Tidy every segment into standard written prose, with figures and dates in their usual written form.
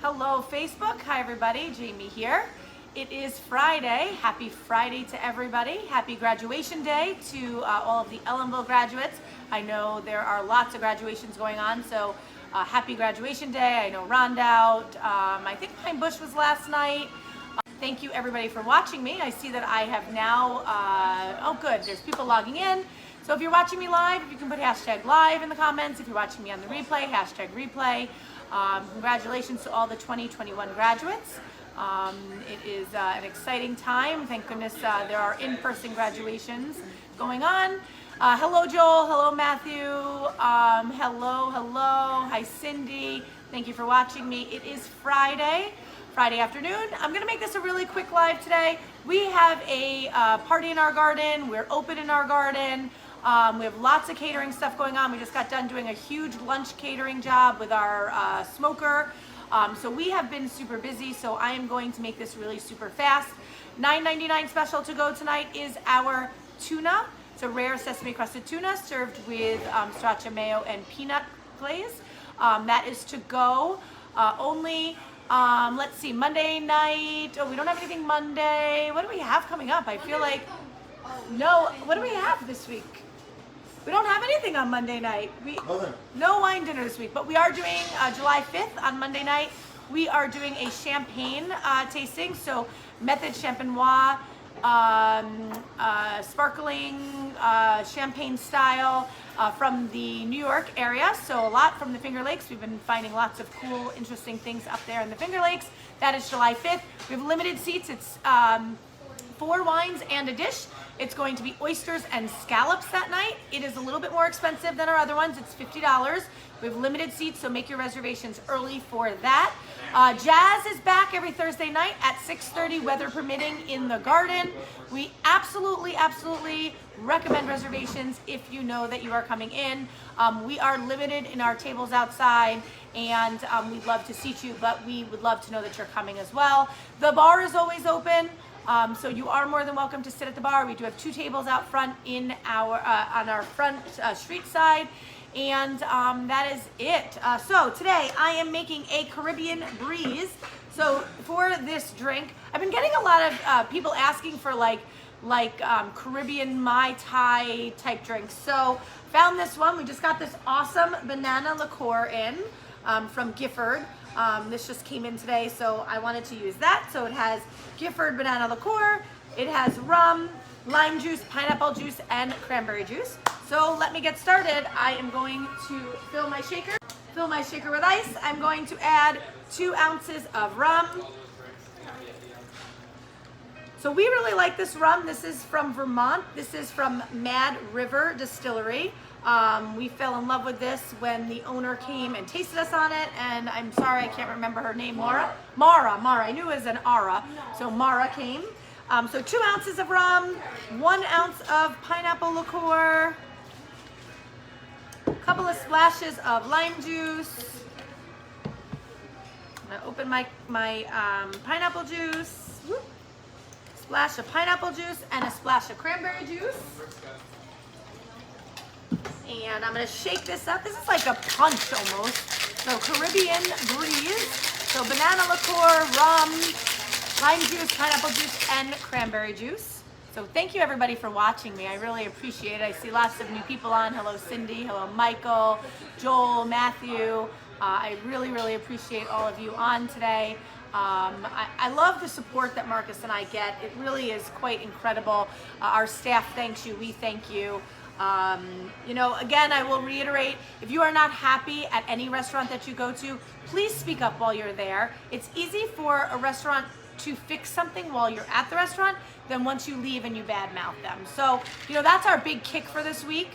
Hello Facebook, hi everybody, Jamie here. It is Friday. Happy Friday to everybody. Happy graduation day to all of the Ellenville graduates. I know there are lots of graduations going on, so happy graduation day. I know Rondout, I think Pine Bush was last night. Thank you everybody for watching me. I see that I have now, oh good, there's people logging in. So if you're watching me live, if you can put hashtag live in the comments. If you're watching me on the replay, hashtag replay. Congratulations to all the 2021 graduates. It is an exciting time. Thank goodness there are in-person graduations going on. Hello Joel, hello Matthew, hello. Hi Cindy, thank you for watching me. It is Friday afternoon. I'm gonna make this a really quick live today. We have a party in our garden. We're open in our garden. We have lots of catering stuff going on. We just got done doing a huge lunch catering job with our smoker. So we have been super busy, so I am going to make this really super fast. $9.99 special to go tonight is our tuna. It's a rare sesame crusted tuna served with sriracha mayo and peanut glaze. That is to go only, let's see, Monday night. Oh, we don't have anything Monday. What do we have coming up? I feel like, no, what do we have this week? We don't have anything on Monday night. No wine dinner this week, but we are doing July 5th on Monday night. We are doing a champagne tasting, so Method Champenois, sparkling champagne style from the New York area. So a lot from the Finger Lakes. We've been finding lots of cool, interesting things up there in the Finger Lakes. That is July 5th. We have limited seats. It's 4 wines and a dish. It's going to be oysters and scallops that night. It is a little bit more expensive than our other ones. It's $50. We have limited seats, so make your reservations early for that. Jazz is back every Thursday night at 6:30, weather permitting, in the garden. We absolutely recommend reservations if you know that you are coming in. We are limited in our tables outside, and we'd love to seat you, but we would love to know that you're coming as well. The bar is always open. So you are more than welcome to sit at the bar. We do have 2 tables out front in our on our front street side, and that is it. So today I am making a Caribbean breeze. So for this drink, I've been getting a lot of people asking for like Caribbean Mai Tai type drinks. So found this one. We just got this awesome banana liqueur in from Gifford. This just came in today, so I wanted to use that. So it has Gifford banana liqueur, it has rum, lime juice, pineapple juice, and cranberry juice. So let me get started. I am going to fill my shaker with ice. I'm going to add 2 ounces of rum. So we really like this rum. This is from Vermont. This is from Mad River Distillery. We fell in love with this when the owner came and tasted us on it, and I'm sorry I can't remember her name. Mara. I knew it was an Ara. So Mara came. So 2 ounces of rum, 1 ounce of pineapple liqueur, a couple of splashes of lime juice. I'm gonna open my pineapple juice. Whoop. Splash of pineapple juice and a splash of cranberry juice. And I'm gonna shake this up. This is like a punch almost. So Caribbean breeze. So banana liqueur, rum, lime juice, pineapple juice, and cranberry juice. So thank you everybody for watching me. I really appreciate it. I see lots of new people on. Hello Cindy, hello Michael, Joel, Matthew. I really appreciate all of you on today. I love the support that Marcus and I get. It really is quite incredible. Our staff thanks you, we thank you. You know, again, I will reiterate, if you are not happy at any restaurant that you go to, please speak up while you're there. It's easy for a restaurant to fix something while you're at the restaurant than once you leave and you badmouth them. So, you know, that's our big kick for this week,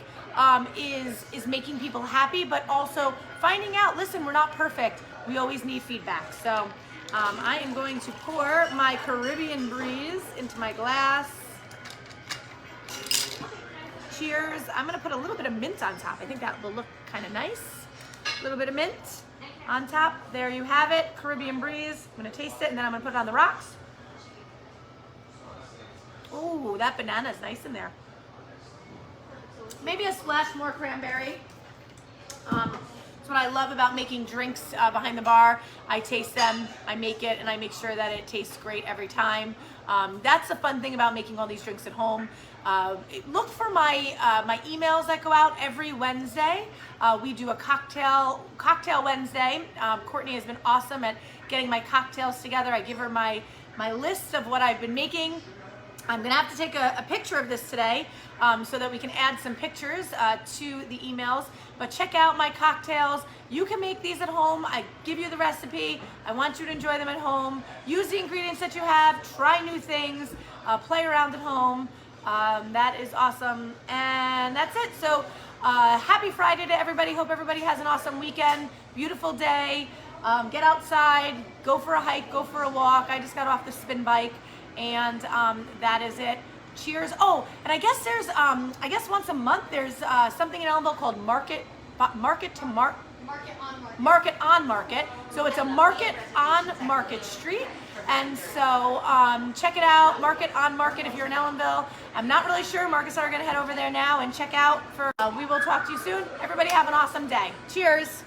is making people happy, but also finding out, listen, we're not perfect. We always need feedback. So I am going to pour my Caribbean breeze into my glass. Cheers. I'm gonna put a little bit of mint on top. I think that will look kind of nice. A little bit of mint on top. There you have it, Caribbean breeze. I'm gonna taste it and then I'm gonna put it on the rocks. Ooh, that banana is nice in there. Maybe a splash more cranberry. That's what I love about making drinks behind the bar. I taste them, I make it, and I make sure that it tastes great every time. That's the fun thing about making all these drinks at home. Look for my my emails that go out every Wednesday. We do a cocktail Wednesday. Courtney has been awesome at getting my cocktails together. I give her my list of what I've been making. I'm gonna have to take a picture of this today so that we can add some pictures to the emails. But check out my cocktails. You can make these at home. I give you the recipe. I want you to enjoy them at home. Use the ingredients that you have. Try new things. Play around at home. That is awesome. And that's it. So happy Friday to everybody. Hope everybody has an awesome weekend. Beautiful day. Get outside. Go for a hike. Go for a walk. I just got off the spin bike. And that is it. Cheers. Oh, and I guess there's I guess once a month there's something in Ellenville called Market on Market. So it's a market on Market Street. And so check it out, Market on Market if you're in Ellenville. I'm not really sure. Marcus and I are going to head over there now and check out for we will talk to you soon. Everybody have an awesome day. Cheers.